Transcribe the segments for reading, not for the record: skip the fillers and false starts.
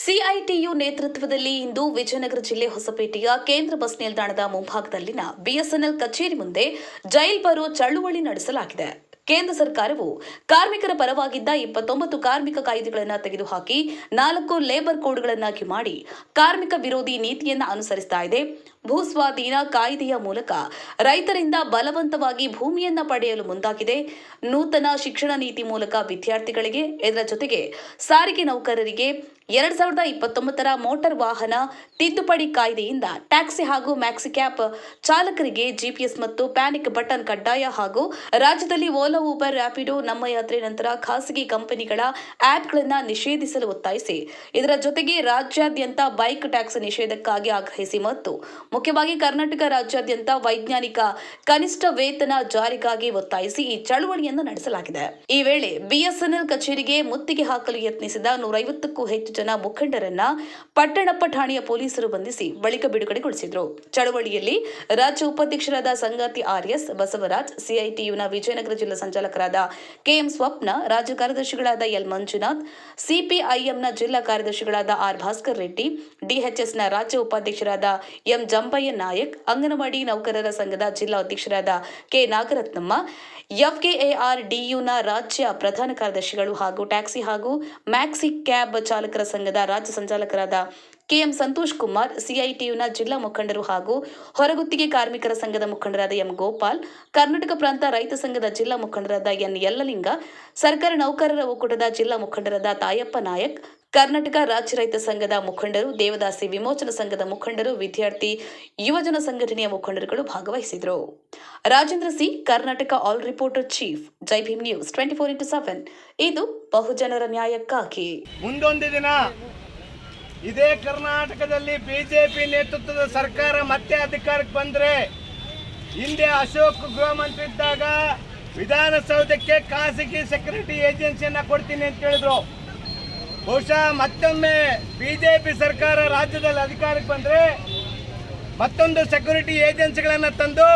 CITU ನೇತೃತ್ವದಲ್ಲಿ ಇಂದು ವಿಜಯನಗರ ಜಿಲ್ಲೆ ಹೊಸಪೇಟೆಯ ಕೇಂದ್ರ ಬಸ್ ನಿಲ್ದಾಣದ ಮುಂಭಾಗದಲ್ಲಿನ ಬಿಎಸ್ಎನ್ಎಲ್ ಕಚೇರಿ ಮುಂದೆ ಜೈಲ್ ಬರೋ ಚಳುವಳಿ ನಡೆಸಲಾಗಿದೆ. ಕೇಂದ್ರ ಸರ್ಕಾರವು ಕಾರ್ಮಿಕರ ಪರವಾಗಿದ್ದ 29 ಕಾರ್ಮಿಕ ಕಾಯ್ದೆಗಳನ್ನು ತೆಗೆದುಹಾಕಿ 4 ಲೇಬರ್ ಕೋಡ್ಗಳನ್ನಾಗಿ ಮಾಡಿ ಕಾರ್ಮಿಕ ವಿರೋಧಿ ನೀತಿಯನ್ನು ಅನುಸರಿಸ್ತಾ ಇದೆ. ಭೂಸ್ವಾಧೀನ ಕಾಯ್ದೆಯ ಮೂಲಕ ರೈತರಿಂದ ಬಲವಂತವಾಗಿ ಭೂಮಿಯನ್ನ ಪಡೆಯಲು ಮುಂದಾಗಿದೆ. ನೂತನ ಶಿಕ್ಷಣ ನೀತಿ ಮೂಲಕ ವಿದ್ಯಾರ್ಥಿಗಳಿಗೆ, ಇದರ ಜೊತೆಗೆ ಸಾರಿಗೆ ನೌಕರರಿಗೆ 2029ರ ಮೋಟಾರ್ ವಾಹನ ತಿದ್ದುಪಡಿ ಕಾಯ್ದೆಯಿಂದ ಟ್ಯಾಕ್ಸಿ ಹಾಗೂ ಮ್ಯಾಕ್ಸಿ ಕ್ಯಾಬ್ ಚಾಲಕರಿಗೆ ಜಿಪಿಎಸ್ ಮತ್ತು ಪ್ಯಾನಿಕ್ ಬಟನ್ ಕಡ್ಡಾಯ ಹಾಗೂ ರಾಜ್ಯದಲ್ಲಿ ಓಲಾ, ಊಬರ್, ರ್ಯಾಪಿಡೋ, ನಮ್ಮ ಯಾತ್ರೆ ನಂತರ ಖಾಸಗಿ ಕಂಪನಿಗಳ ಆಪ್ಗಳನ್ನು ನಿಷೇಧಿಸಲು ಒತ್ತಾಯಿಸಿ, ಇದರ ಜೊತೆಗೆ ರಾಜ್ಯಾದ್ಯಂತ ಬೈಕ್ ಟ್ಯಾಕ್ಸ್ ನಿಷೇಧಕ್ಕಾಗಿ ಆಗ್ರಹಿಸಿ ಮತ್ತು ಮುಖ್ಯವಾಗಿ ಕರ್ನಾಟಕ ರಾಜ್ಯಾದ್ಯಂತ ವೈಜ್ಞಾನಿಕ ಕನಿಷ್ಠ ವೇತನ ಜಾರಿಗಾಗಿ ಒತ್ತಾಯಿಸಿ ಈ ಚಳವಳಿಯನ್ನು ನಡೆಸಲಾಗಿದೆ. ಈ ವೇಳೆ ಬಿಎಸ್ಎನ್ಎಲ್ ಕಚೇರಿಗೆ ಮುತ್ತಿಗೆ ಹಾಕಲು ಯತ್ನಿಸಿದ 150ಕ್ಕೂ ಹೆಚ್ಚು ಜನ ಮುಖಂಡರನ್ನ ಪಟ್ಟಣಪ್ಪ ಠಾಣೆಯ ಪೊಲೀಸರು ಬಂಧಿಸಿ ಬಳಿಕ ಬಿಡುಗಡೆಗೊಳಿಸಿದರು. ಚಳವಳಿಯಲ್ಲಿ ರಾಜ್ಯ ಉಪಾಧ್ಯಕ್ಷರಾದ ಸಂಗಾತಿ ಆರ್ಎಸ್ ಬಸವರಾಜ್, ಸಿಐಟಿಯುನ ವಿಜಯನಗರ ಜಿಲ್ಲಾ ಸಂಚಾಲಕರಾದ ಕೆಎಂ ಸ್ವಪ್ನ, ರಾಜ್ಯ ಕಾರ್ಯದರ್ಶಿಗಳಾದ ಎಲ್ ಮಂಜುನಾಥ್, ಸಿಪಿಐಎಂನ ಜಿಲ್ಲಾ ಕಾರ್ಯದರ್ಶಿಗಳಾದ ಆರ್ ಭಾಸ್ಕರ್ ರೆಡ್ಡಿ, ಡಿಎಚ್ಎಸ್ನ ರಾಜ್ಯ ಉಪಾಧ್ಯಕ್ಷರಾದ ಎಂ ಜಂಬಯ್ಯ ನಾಯಕ್, ಅಂಗನವಾಡಿ ನೌಕರರ ಸಂಘದ ಜಿಲ್ಲಾ ಅಧ್ಯಕ್ಷರಾದ ಕೆ ನಾಗರತ್ನಮ್ಮ, ಎಫ್ಕೆಎಆರ್ಡಿಯುನ ರಾಜ್ಯ ಪ್ರಧಾನ ಕಾರ್ಯದರ್ಶಿಗಳು ಹಾಗೂ ಟ್ಯಾಕ್ಸಿ ಹಾಗೂ ಮ್ಯಾಕ್ಸಿ ಕ್ಯಾಬ್ ಚಾಲಕರ ಸಂಘದ ರಾಜ್ಯ ಸಂಚಾಲಕರಾದ ಕೆಎಂ ಸಂತೋಷ್ ಕುಮಾರ್, ಸಿಐಟಿಯುನ ಜಿಲ್ಲಾ ಮುಖಂಡರು ಹಾಗೂ ಹೊರಗುತ್ತಿಗೆ ಕಾರ್ಮಿಕರ ಸಂಘದ ಮುಖಂಡರಾದ ಎಂ ಗೋಪಾಲ್, ಕರ್ನಾಟಕ ಪ್ರಾಂತ ರೈತ ಸಂಘದ ಜಿಲ್ಲಾ ಮುಖಂಡರಾದ ಎನ್ ಯಲ್ಲಲಿಂಗ, ಸರ್ಕಾರಿ ನೌಕರರ ಒಕ್ಕೂಟದ ಜಿಲ್ಲಾ ಮುಖಂಡರಾದ ತಾಯಪ್ಪ ನಾಯಕ್, ಕರ್ನಾಟಕ ರಾಜ್ಯ ರೈತ ಸಂಘದ ಮುಖಂಡರು, ದೇವದಾಸಿ ವಿಮೋಚನಾ ಸಂಘದ ಮುಖಂಡರು, ವಿದ್ಯಾರ್ಥಿ ಯುವಜನ ಸಂಘಟನೆಯ ಮುಖಂಡರುಗಳು ಭಾಗವಹಿಸಿದರು. Rajendra C, Karnataka all reporter chief, Jai Bhim news 24x7. ಇದು ಬಹುಜನರ ನ್ಯಾಯಕ್ಕಾಗಿ. ಮುಂದೊಂದು ದಿನ ಇದೇ ಕರ್ನಾಟಕದಲ್ಲಿ ಬಿಜೆಪಿ ನೇತೃತ್ವದ ಸರ್ಕಾರ ಮತ್ತೆ ಅಧಿಕಾರಕ್ಕೆ ಬಂದ್ರೆ, ಹಿಂದೆ ಅಶೋಕ್ ಗೃಹ ಮಂತ್ರಿ ಇದ್ದಾಗ ವಿಧಾನಸೌಧಕ್ಕೆ ಖಾಸಗಿ ಸೆಕ್ಯೂರಿಟಿ ಏಜೆನ್ಸಿಯನ್ನ ಕೊಡ್ತೀನಿ ಅಂತ ಹೇಳಿದ್ರು. ಬಹುಶಃ ಮತ್ತೊಮ್ಮೆ ಬಿಜೆಪಿ ಸರ್ಕಾರ ರಾಜ್ಯದಲ್ಲಿ ಅಧಿಕಾರಕ್ಕೆ ಬಂದ್ರೆ ಮತ್ತೊಂದು ಸೆಕ್ಯೂರಿಟಿ ಏಜೆನ್ಸಿಗಳನ್ನ ತಂದು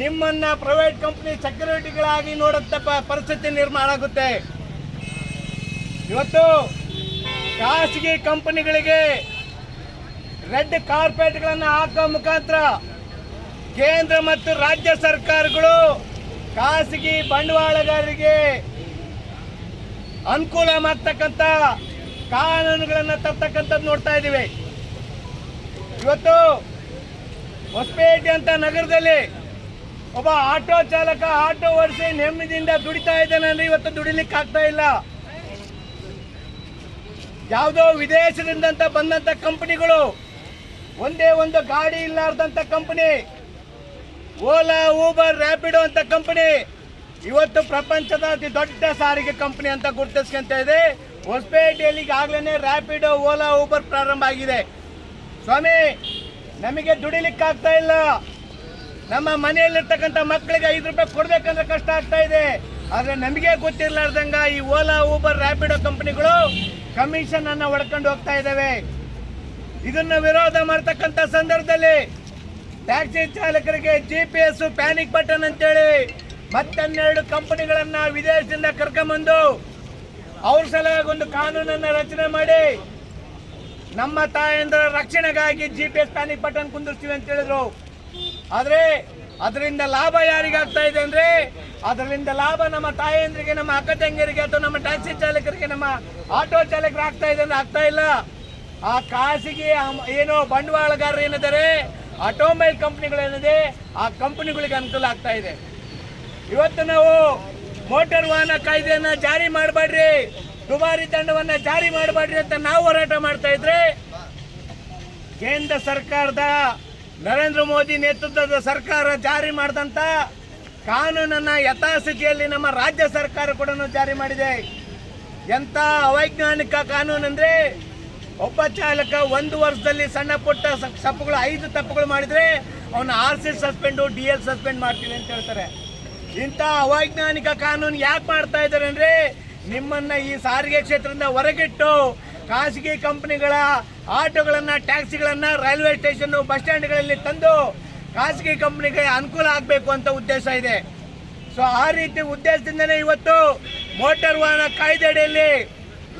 ನಿಮ್ಮನ್ನ ಪ್ರೈವೇಟ್ ಕಂಪನಿ ಸೆಕ್ಯೂರಿಟಿಗಳಾಗಿ ನೋಡಂತ ಪರಿಸ್ಥಿತಿ ನಿರ್ಮಾಣ ಆಗುತ್ತೆ. ಇವತ್ತು ಖಾಸಗಿ ಕಂಪನಿಗಳಿಗೆ ರೆಡ್ ಕಾರ್ಪೆಟ್ಗಳನ್ನು ಹಾಕೋ ಮುಖಾಂತರ ಕೇಂದ್ರ ಮತ್ತು ರಾಜ್ಯ ಸರ್ಕಾರಗಳು ಖಾಸಗಿ ಬಂಡವಾಳಗಾರರಿಗೆ ಅನುಕೂಲ ಮಾಡ್ತಕ್ಕಂಥ ಕಾನೂನುಗಳನ್ನು ತರ್ತಕ್ಕಂಥದ್ದು ನೋಡ್ತಾ ಇದ್ದೀವಿ. ಇವತ್ತು ಹೊಸಪೇಟೆ ಅಂತ ನಗರದಲ್ಲಿ ಒಬ್ಬ ಆಟೋ ಚಾಲಕ ಆಟೋ ಓಡಿಸಿ ನೆಮ್ಮದಿಯಿಂದ ದುಡಿತಾ ಇದ್ದಾನೆ ಅಂದ್ರೆ ಇವತ್ತು ದುಡಿಲಿಕ್ಕೆ ಆಗ್ತಾ ಇಲ್ಲ. ಯಾವುದೋ ವಿದೇಶದಿಂದ ಬಂದಂತ ಕಂಪನಿಗಳು, ಒಂದೇ ಒಂದು ಗಾಡಿ ಇಲ್ಲಾರ್ದಂತ ಕಂಪನಿ ಓಲಾ, ಊಬರ್, ರ್ಯಾಪಿಡೋ ಅಂತ ಕಂಪನಿ ಇವತ್ತು ಪ್ರಪಂಚದ ಅತಿ ದೊಡ್ಡ ಸಾರಿಗೆ ಕಂಪನಿ ಅಂತ ಗುರುತಿಸ್ಕೊಂತ ಇದೆ. ಹೊಸಪೇಟೆಯಲ್ಲಿ ಈಗಾಗಲೇ ರ್ಯಾಪಿಡೋ, ಓಲಾ, ಊಬರ್ ಪ್ರಾರಂಭ ಆಗಿದೆ. ಸ್ವಾಮಿ, ನಮಗೆ ದುಡಿಲಿಕ್ಕಾಗ್ತಾ ಇಲ್ಲ. ನಮ್ಮ ಮನೆಯಲ್ಲಿರ್ತಕ್ಕಂಥ ಮಕ್ಕಳಿಗೆ 5 ರೂಪಾಯಿ ಕೊಡ್ಬೇಕಂದ್ರೆ ಕಷ್ಟ ಆಗ್ತಾ ಇದೆ. ಆದ್ರೆ ನಮಗೆ ಗೊತ್ತಿರ್ಲಾರ್ದಂಗ ಈ ಓಲಾ, ಊಬರ್, ರ್ಯಾಪಿಡೋ ಕಂಪನಿಗಳು ಕಮಿಷನ್ ಅನ್ನ ಹೊಡ್ಕೊಂಡು ಹೋಗ್ತಾ ಇದ್ದಾವೆ. ಇದನ್ನ ವಿರೋಧ ಮಾಡ್ತಕ್ಕಂಥ ಸಂದರ್ಭದಲ್ಲಿ ಟ್ಯಾಕ್ಸಿ ಚಾಲಕರಿಗೆ ಜಿಪಿಎಸ್, ಪ್ಯಾನಿಕ್ ಬಟನ್ ಅಂತೇಳಿ ಮತ್ತೆನ್ನೆರಡು ಕಂಪನಿಗಳನ್ನ ವಿದೇಶದಿಂದ ಕರ್ಕೊಂಬಂದು ಅವ್ರ ಸಲುವಾಗಿ ಒಂದು ಕಾನೂನನ್ನ ರಚನೆ ಮಾಡಿ ನಮ್ಮ ತಾಯಂದಿರ ರಕ್ಷಣೆಗಾಗಿ ಜಿಪಿಎಸ್, ಪ್ಯಾನಿಕ್ ಬಟನ್ ಕುಂದಿರ್ತೀವಿ ಅಂತ ಹೇಳಿದ್ರು. ಆದ್ರೆ ಅದರಿಂದ ಲಾಭ ಯಾರಿಗಾಗ್ತಾ ಇದೆ ಅಂದ್ರೆ, ಅದರಿಂದ ಲಾಭ ನಮ್ಮ ತಾಯಂದ್ರಿಗೆ, ನಮ್ಮ ಅಕ್ಕ ತಂಗಿಯರಿಗೆ ಅಥವಾ ನಮ್ಮ ಟ್ಯಾಕ್ಸಿ ಚಾಲಕರಿಗೆ, ನಮ್ಮ ಆಟೋ ಚಾಲಕರು ಆಗ್ತಾ ಇದೆ ಅಂದ್ರೆ ಆಗ್ತಾ ಇಲ್ಲ. ಆ ಖಾಸಗಿ ಏನೋ ಬಂಡವಾಳಗಾರರು ಏನಿದ್ದಾರೆ, ಆಟೋಮೊಬೈಲ್ ಕಂಪನಿಗಳೇನಿದೆ, ಆ ಕಂಪನಿಗಳಿಗೆ ಅನುಕೂಲ ಆಗ್ತಾ ಇದೆ. ಇವತ್ತು ನಾವು ಮೋಟಾರ್ ವಾಹನ ಕಾಯ್ದೆಯನ್ನ ಜಾರಿ ಮಾಡಬೇಡ್ರಿ, ದುಬಾರಿ ದಂಡವನ್ನ ಜಾರಿ ಮಾಡಬೇಡ್ರಿ ಅಂತ ನಾವು ಹೋರಾಟ ಮಾಡ್ತಾ ಇದ್ರೆ, ಕೇಂದ್ರ ಸರ್ಕಾರದ ನರೇಂದ್ರ ಮೋದಿ ನೇತೃತ್ವದ ಸರ್ಕಾರ ಜಾರಿ ಮಾಡಿದಂತ ಕಾನೂನನ್ನ ಯಥಾಸ್ಥಿತಿಯಲ್ಲಿ ನಮ್ಮ ರಾಜ್ಯ ಸರ್ಕಾರ ಕೂಡ ಜಾರಿ ಮಾಡಿದೆ. ಎಂತ ಅವೈಜ್ಞಾನಿಕ ಕಾನೂನು ಅಂದ್ರೆ, ಒಬ್ಬ ಚಾಲಕ 1 ವರ್ಷದಲ್ಲಿ ಸಣ್ಣ ಪುಟ್ಟ ತಪ್ಪುಗಳು 5 ತಪ್ಪುಗಳು ಮಾಡಿದ್ರೆ ಅವನ RC ಸಸ್ಪೆಂಡು, DL ಸಸ್ಪೆಂಡ್ ಮಾಡ್ತೀವಿ ಅಂತ ಹೇಳ್ತಾರೆ. ಇಂಥ ಅವೈಜ್ಞಾನಿಕ ಕಾನೂನು ಯಾಕೆ ಮಾಡ್ತಾ ಇದ್ದಾರೆ ಅಂದ್ರೆ, ನಿಮ್ಮನ್ನ ಈ ಸಾರಿಗೆ ಕ್ಷೇತ್ರದಿಂದ ಹೊರಗಿಟ್ಟು ಖಾಸಗಿ ಕಂಪನಿಗಳ ಆಟೋಗಳನ್ನ, ಟ್ಯಾಕ್ಸಿಗಳನ್ನ ರೈಲ್ವೆ ಸ್ಟೇಷನ್, ಬಸ್ ಸ್ಟ್ಯಾಂಡ್ಗಳಲ್ಲಿ ತಂದು ಖಾಸಗಿ ಕಂಪನಿಗೆ ಅನುಕೂಲ ಆಗಬೇಕು ಅಂತ ಉದ್ದೇಶ ಇದೆ. ಸೊ ಆ ರೀತಿ ಉದ್ದೇಶದಿಂದನೇ ಇವತ್ತು ಮೋಟಾರ್ ವಾಹನ ಕಾಯ್ದೆ ಅಡಿಯಲ್ಲಿ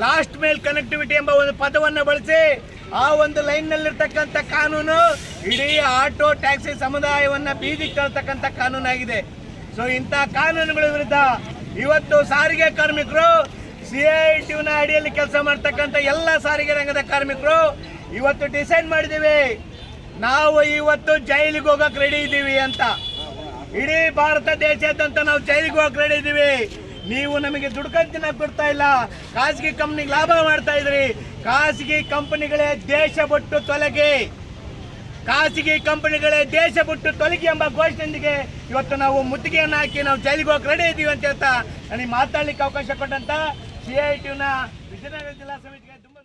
ಲಾಸ್ಟ್ ಮೇಲ್ ಕನೆಕ್ಟಿವಿಟಿ ಎಂಬ ಒಂದು ಪದವನ್ನು ಬಳಸಿ ಆ ಒಂದು ಲೈನ್ ನಲ್ಲಿರ್ತಕ್ಕಂಥ ಕಾನೂನು ಇಡೀ ಆಟೋ ಟ್ಯಾಕ್ಸಿ ಸಮುದಾಯವನ್ನ ಬೀದಿಗೆ ತಳ್ತಕ್ಕಂಥ ಕಾನೂನಾಗಿದೆ. ಸೊ ಇಂಥ ಕಾನೂನುಗಳ ವಿರುದ್ಧ ಇವತ್ತು ಸಾರಿಗೆ ಕಾರ್ಮಿಕರು, CITUನ ಅಡಿಯಲ್ಲಿ ಕೆಲಸ ಮಾಡ್ತಕ್ಕಂಥ ಎಲ್ಲ ಸಾರಿಗೆ ರಂಗದ ಕಾರ್ಮಿಕರು ಇವತ್ತು ಡಿಸೈಡ್ ಮಾಡಿದ್ದೀವಿ, ನಾವು ಇವತ್ತು ಜೈಲಿಗೆ ಹೋಗಕ್ಕೆ ರೆಡಿ ಇದ್ದೀವಿ ಅಂತ. ಇಡೀ ಭಾರತ ದೇಶಾದ್ಯಂತ ನಾವು ಜೈಲಿಗೆ ಹೋಗಕ್ಕೆ ರೆಡಿ ಇದ್ದೀವಿ. ನೀವು ನಮಗೆ ದುಡ್ಕಂತಿನ ಕೊಡ್ತಾ ಇಲ್ಲ, ಖಾಸಗಿ ಕಂಪ್ನಿಗೆ ಲಾಭ ಮಾಡ್ತಾ ಇದ್ರಿ. ಖಾಸಗಿ ಕಂಪನಿಗಳೇ ದೇಶ ಬಿಟ್ಟು ತೊಲಗಿ, ಖಾಸಗಿ ಕಂಪನಿಗಳೇ ದೇಶ ಬಿಟ್ಟು ತೊಲಗಿ ಎಂಬ ಘೋಷಣೆಯೊಂದಿಗೆ ಇವತ್ತು ನಾವು ಮುತ್ತಿಗೆಯನ್ನು ಹಾಕಿ ನಾವು ಜೈಲಿಗೆ ಹೋಗಕ್ಕೆ ರೆಡಿ ಇದ್ದೀವಿ ಅಂತ ಹೇಳ್ತಾ ನನಗೆ ಮಾತಾಡ್ಲಿಕ್ಕೆ ಅವಕಾಶ ಕೊಟ್ಟಂತ CITUನ ವಿಜಯನಗರ ಜಿಲ್ಲಾ ಸಮಿತಿಗೆ ತುಂಬ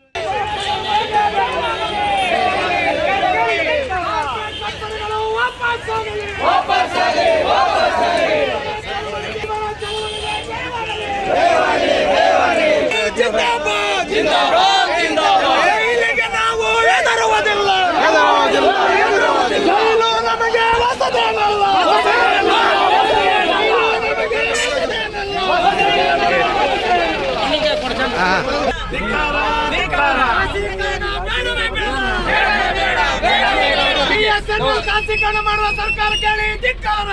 ನಾವು ಹೆದರುವುದಿಲ್ಲ, ನಮಗೆ ಹೊಸದೇನಲ್ಲ. ಖಾಸಗೀಕರಣ ಮಾಡುವ ಸರ್ಕಾರಕ್ಕೆ ಧಿಕ್ಕಾರ.